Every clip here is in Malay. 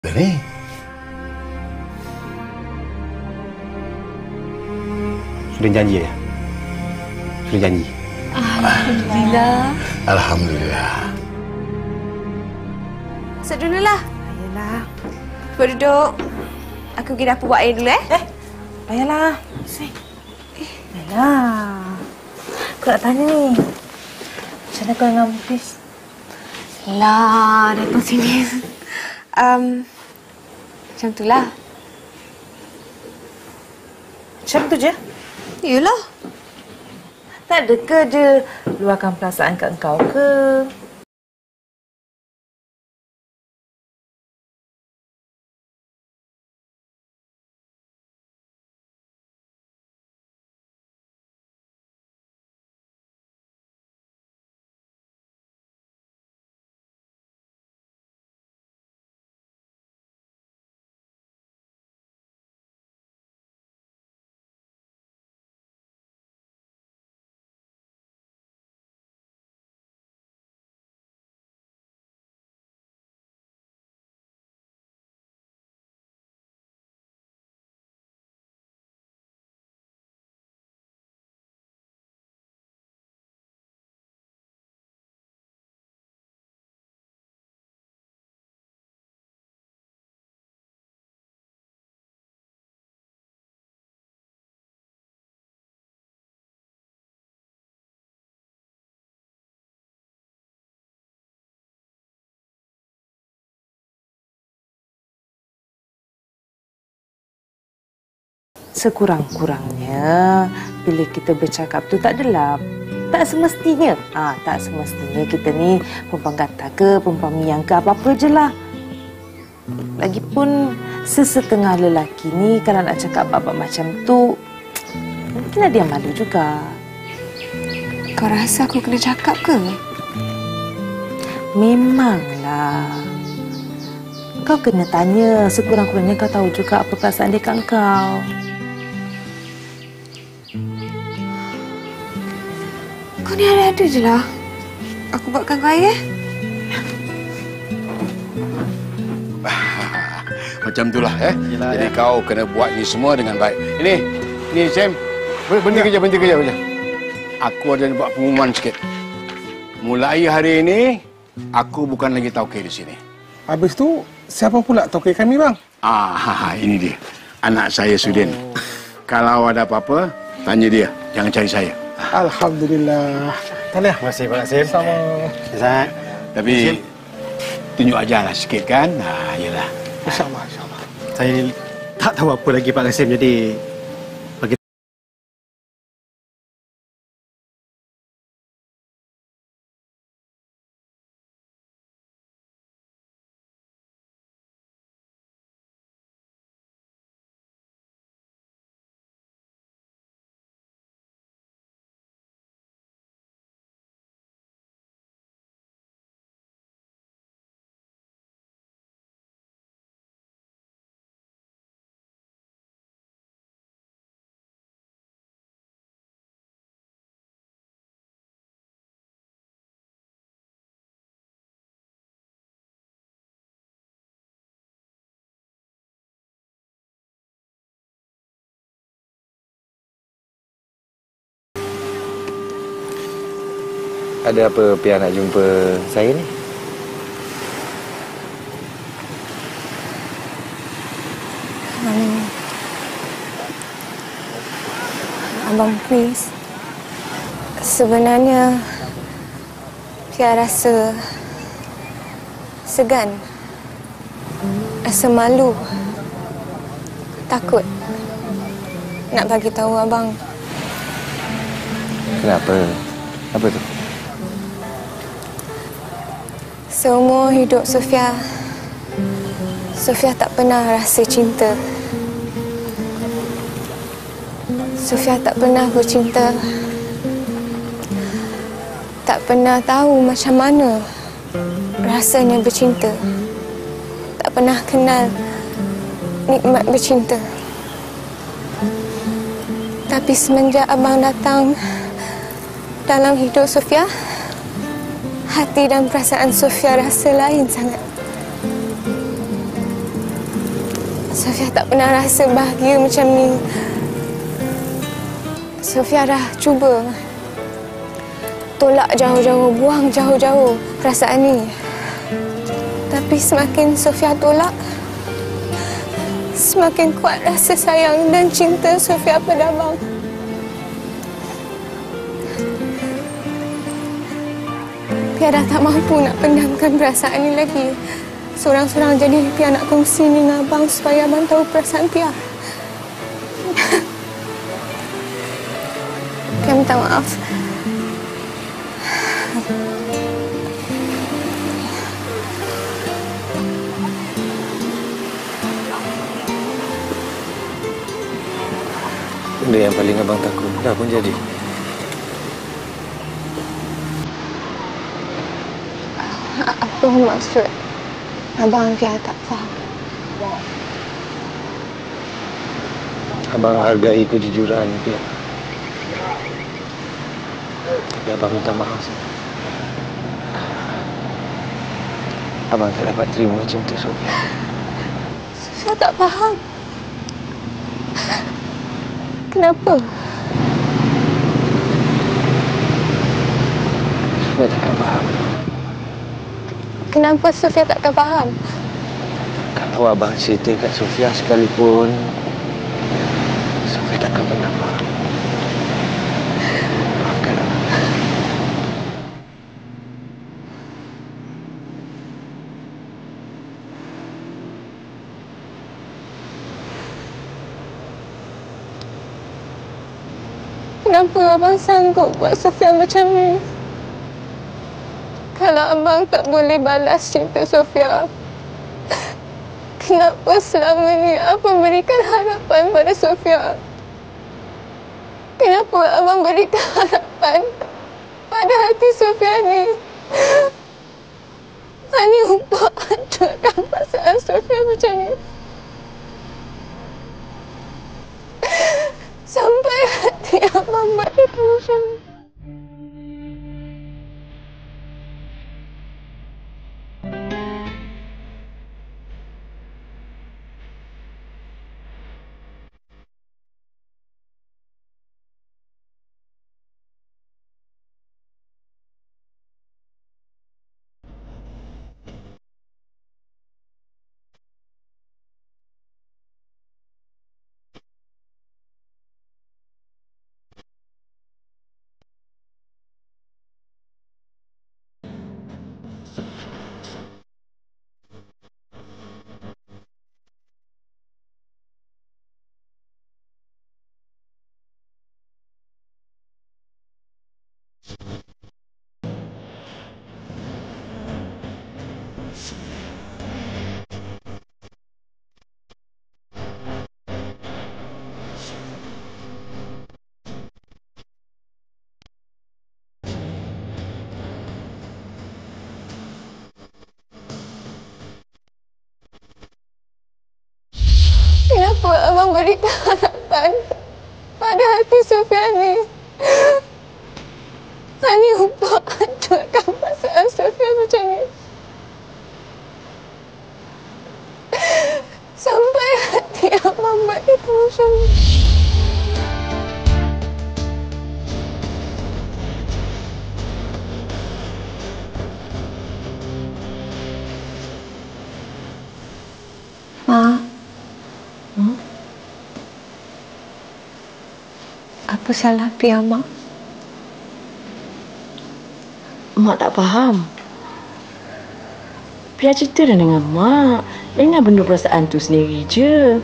Ni. Sudah janji ya? Sudah janji. Alhamdulillah. Alhamdulillah. Masuk dulu lah. Ayolah. Cuba duduk. Aku pergi dapur buat air dulu Ayolah. Ayolah. Aku nak tanya ni. Macam mana kau dengan Mufis? Lah, datang sini. Macam itulah. Macam tu je? Yelah. Tak ada ke dia luahkan perasaan kat kau ke? Sekurang-kurangnya bila kita bercakap tu tak adalah tak semestinya. Tak semestinya kita ni perempuan gatal ke, perempuan miang ke, apa-apa je lah. Lagipun sesetengah lelaki ni kalau nak cakap bab-bab macam tu mungkinlah dia malu juga. Kau rasa aku kena cakap ke? Memanglah. Kau kena tanya, sekurang-kurangnya kau tahu juga apa perasaan dia kat kau. Kau ni ada-ada je lah. Aku buatkan kau air Macam itulah Jadi kau kena buat ni semua dengan baik. Ini Sam. Berhenti kerja. Aku ada buat pengumuman sikit. Mulai hari ini aku bukan lagi tauke di sini. Habis tu siapa pula tauke kami bang? Ini dia. Anak saya Sudin. Kalau ada apa-apa tanya dia, jangan cari saya. Alhamdulillah. Tahniah. Terima kasih Pak Kasim. Sama. Tapi tunjuk ajarlah sikit kan. Yalah. InsyaAllah. Saya tak tahu apa lagi Pak Kasim, jadi bagi Ada apa Pia nak jumpa saya ni? Abang, please. Sebenarnya Pia rasa segan, rasa malu, takut nak bagi tahu abang. Kenapa? Apa tu? Seumur hidup Sofia tak pernah rasa cinta. Sofia tak pernah bercinta. Tak pernah tahu macam mana rasanya bercinta. Tak pernah kenal nikmat bercinta. Tapi semenjak abang datang dalam hidup Sofia, hati dan perasaan Sofia rasa lain sangat. Sofia tak pernah rasa bahagia macam ni. Sofia dah cuba tolak jauh-jauh, buang jauh-jauh perasaan ni. Tapi semakin Sofia tolak, semakin kuat rasa sayang dan cinta Sofia pada abang. Pia dah tak mampu nak pendamkan perasaan ni lagi. Seorang-seorang jadi Pia nak kongsi ni dengan abang supaya abang tahu perasaan Pia. Pia minta maaf. Benda yang paling abang takut dah pun jadi. Apa maksud abang Pia tak faham? Abang hargai kejujuran dia. Tapi abang minta maaf. Abang tak dapat terima cinta Sofia. Sofia tak faham. Kenapa? Sofia takkan faham. Kenapa Sofia takkan faham? Kalau abang cerita kat Sofia sekalipun, Sofia takkan pernah faham. Maafkan abang. Kenapa abang sanggup buat Sofia macam ni? Kalau abang tak boleh balas cinta Sofia, kenapa selama ni abang berikan harapan pada Sofia? Kenapa abang berikan harapan pada hati Sofia ni? Hanya untuk hancurkan perasaan Sofia macam ni. Sampai hati abang buat itu macam ni. Kenapa abang berikan harapan pada hati Sofia ni? Hanya untuk hancurkan perasaan Sofia macam ni. Sampai hati abang buat itu macam ni. Mak. Apa salah Pia, Mak? Mak tak faham. Pia cerita dah dengan Mak. Jangan benda perasaan tu sendiri je.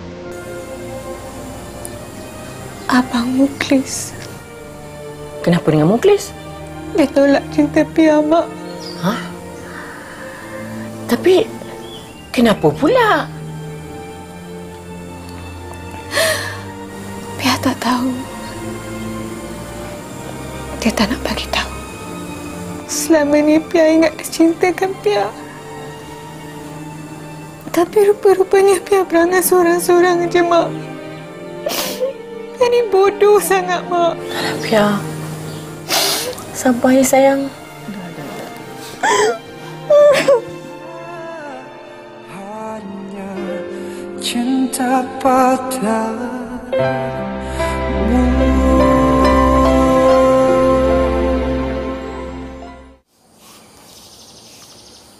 Abang Muklis. Kenapa dengan Muklis? Dia tolak cinta Pia, Mak. Hah? Tapi, kenapa pula? Pia tak tahu. Dia tak nak bagi tahu. Selama ni Pia ingat dia cintakan Pia. Tapi rupa-rupanya Pia berangan seorang-seorang je, Mak. Pia ni bodoh sangat, Mak. Pia, sabar ya sayang. cinta padamu.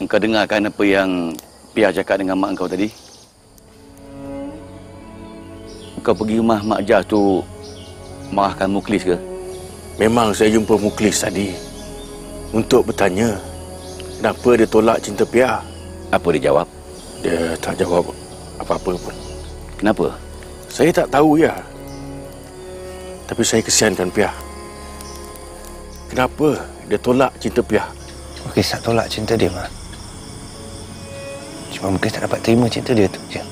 Engkau dengarkan apa yang Pia cakap dengan mak engkau tadi? Engkau pergi rumah Mak Jah tu marahkan Muklis ke? Memang saya jumpa Muklis tadi untuk bertanya kenapa dia tolak cinta Pia. Apa dia jawab? Dia tak jawab apa-apa pun. Kenapa? Saya tak tahu ya. Tapi saya kesiankan Pia. Kenapa dia tolak cinta Pia? Muklis tak tolak cinta dia, Mak. Cuma Muklis tak dapat terima cinta dia tu je.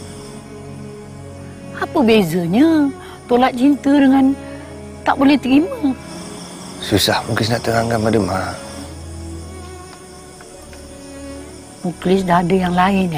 Apa bezanya tolak cinta dengan tak boleh terima? Susah Muklis nak terangkan pada Mak. Muklis dah ada yang lain